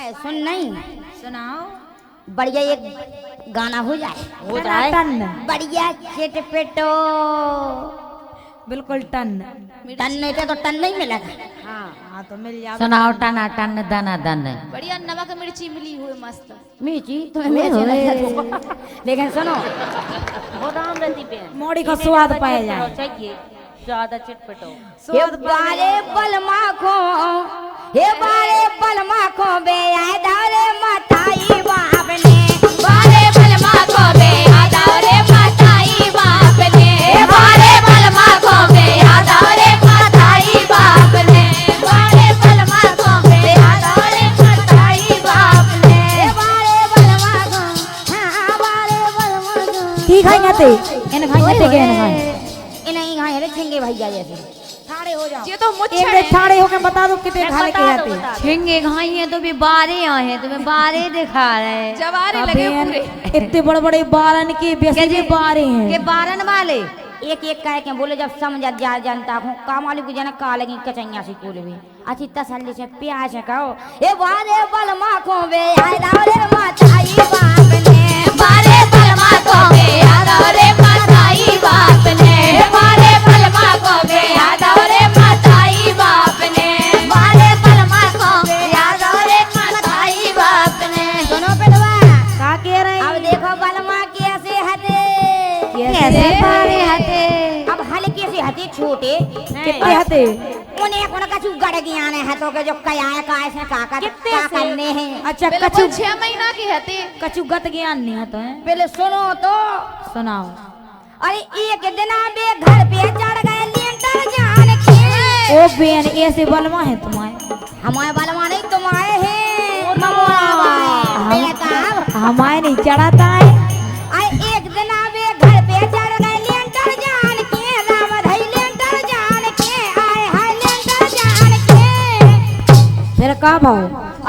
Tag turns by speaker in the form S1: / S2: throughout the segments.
S1: है सुन नहीं
S2: सुनाओ।
S1: बढ़िया एक गाना हो जाए
S2: टन
S1: बढ़िया चिटपिटो
S2: बिल्कुल टन
S1: टन नहीं तो टन नहीं मिलेगा।
S2: हाँ तो मिल जाओ।
S3: सुनाओ टना टन दना दन।
S4: बढ़िया नमक मिर्ची मिली हुई मस्त।
S1: मिर्ची तुम्हें मिर्ची नहीं लेकिन सुनो
S3: वो राम रती पे
S2: मोड़ी का स्वाद पाया जाए।
S3: चाहिए ज्यादा चिटपटो।
S1: हे बारे बलमा को हे बारे बलमा को बे आदारे मताई बाप ने
S4: बारे बलमा को बे आदारे मताई बाप ने बारे बलमा को बे आदारे मताई बाप ने बारे बलमा को बे आदारे मताई बाप ने
S1: बारे बलमा को हां बारे बलमा को
S2: की खाएंगे ते इन खाएंगे के इन खाएंगे
S1: इन्हीं खाए रे झिंगे भैया जैसे
S2: ठाड़े हो जाओ।
S4: ये तो मुझे
S2: एक ठाड़े होके बता दो कितने खाने के आते।
S3: झिंगे खाई है तो भी बारे आए हैं तुम्हें बारे दिखा रहे
S4: जवारे लगे पूरे।
S2: इतने बड़े बड़े बारन के बेसी भी बारे
S3: के
S2: हैं।
S3: बारन वाले
S1: एक एक कह के बोले जब समझ जा जनता हूँ काम वाली को जना का लगी कचैया से कोले भी अच्छी तसल्ली से प्यास से कहो ए बारे बलमा को बे आदारे मताई बाप ने
S4: बारे बलमा को बे आदारे मताई बाप ने बारे बलमा को बे आदारे मताई बाप ने बारे बलमा को बे आदारे मताई बाप ने।
S1: सुनो पेटवा
S2: का कह रहे
S1: अब देखो बलमा कैसे हते
S3: कैसे बारे हते
S1: अब हल्के से हते छोटे
S2: कितने हते
S1: उन्हें कौन कछु गड़ ज्ञान है तो के जो कया है का ऐसे का करने हैं।
S2: अच्छा
S4: बिल्कुल
S2: कछु
S4: 6 महीना की हती।
S2: कछु गत ज्ञान नहीं आता है।
S1: पहले सुनो तो
S2: सुनाओ।
S1: अरे एक दिन बे घर पे चढ़ गए लेंटर जान के
S2: ओ बेन ऐसे बलवा है तुम्हारे।
S1: हमारे बलमा नहीं तुम्हारे हैं ममोरावा
S2: हमारे नहीं चढ़ाता है।
S1: अरे एक दिन बे घर पे चढ़ गए लेंटर जान के राम धई लेंटर जान के आए हाय लेंटर जान के
S2: फिर का भाव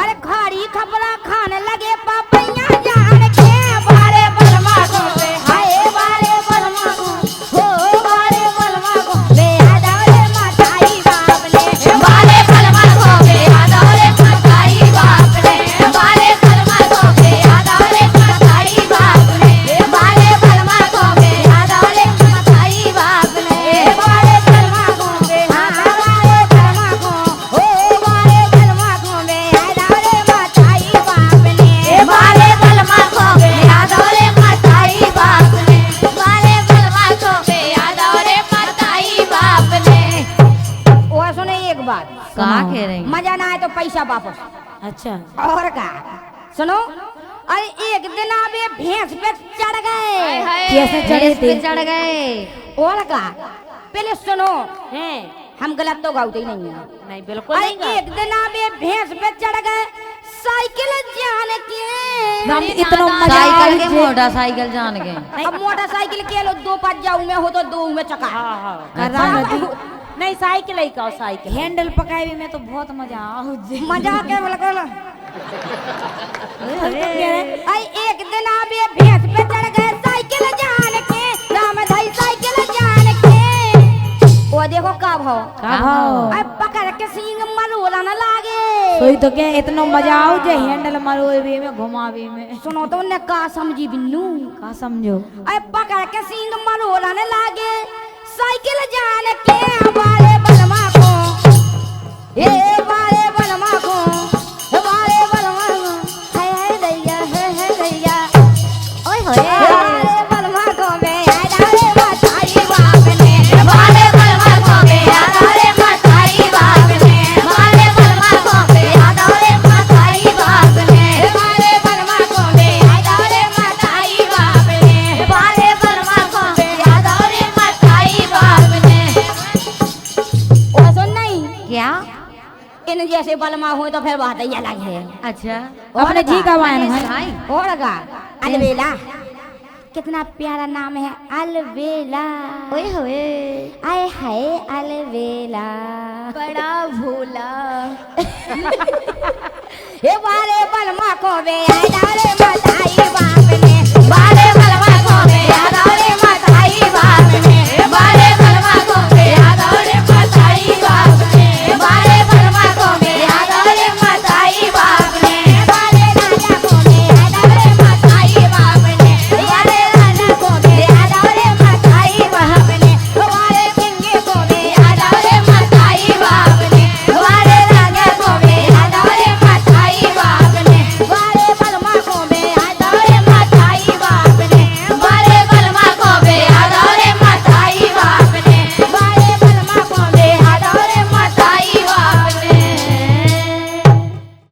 S1: अरे खाड़ी खपरा खाने लगे पापैया जान के बारे बलमा को बे हाय बारे बलमा को हो बारे बलमा को बे आदारे मताई बाप ने
S4: बारे बलमा को बे आदारे मताई बाप ने बारे बलमा को बे आदारे मताई बाप ने बारे बलमा को बे आदारे मताई बाप ने
S1: बारे बलमा को बे आदारे बलमा को हो बारे बलमा को बे आदारे मताई बाप ने
S4: बारे बलमा को बे आदारे मताई बाप ने बारे बलमा को बे आदारे मताई बाप ने।
S1: वो सुने एक बात
S3: का कह रही
S1: मजा ना आए तो पैसा वापस
S2: अच्छा
S1: और का सुनो अरे एक दिन आवे भैंस पे चढ़ गए
S2: कैसे चढ़े थे।
S3: चढ़ गए
S1: और का पहले सुनो हैं हम गलत तो गाते ही नहीं है
S3: नहीं बिल्कुल
S1: अरे एक दिन आवे भैंस पे चढ़ गए साइकिल जान के
S2: हम इतना मजा
S3: साइकिल के
S2: आए।
S3: मोटरसाइकिल जान गए
S1: अब मोटरसाइकिल के लो दो पाँच जाऊ में हो तो दो में चका
S2: नहीं साइकिल ही का साइकिल हैंडल पकाए भी में तो बहुत मजा आओ
S1: मजा के बोला आई एक दिन आवे भैंस पे चढ़ गए साइकिल जान के राम धई साइकिल जान के वो देखो का भाव
S2: का भाव
S1: आई पकड़ के सींग मरोला न लागे
S2: सोई तो क्या इतना मजा आओ जे हैंडल मारो भी में घुमावे में।
S1: सुनो तो उन्हें का समझी बिन्नू
S2: का समझो
S1: आई पकड़ के सींग मरोला न लागे साइकिल जान के बारे बलमा को हे बारे बलमा को बारे बलमा को हाय हाय दैया है दैया ओए होए बारे बलमा को बे आदारे मताई बाप ने
S4: बारे बलमा को बे आदारे मताई बाप ने बारे बलमा को बे आदारे मताई बाप ने
S1: बारे बलमा को बे
S4: आदारे मताई बाप ने बारे बलमा को बे आदारे मताई बाप ने।
S1: ओ सुन नहीं
S3: क्या
S1: इन जैसे बलमा हुए तो फिर बात ही अलग है।
S3: अच्छा
S2: अपने जी का वायन है।
S1: और लगा अलबेला कितना प्यारा नाम है अलबेला ओए होए आए हाय अलबेला
S4: बड़ा भोला
S1: हे बारे बलमा को बे आदारे मत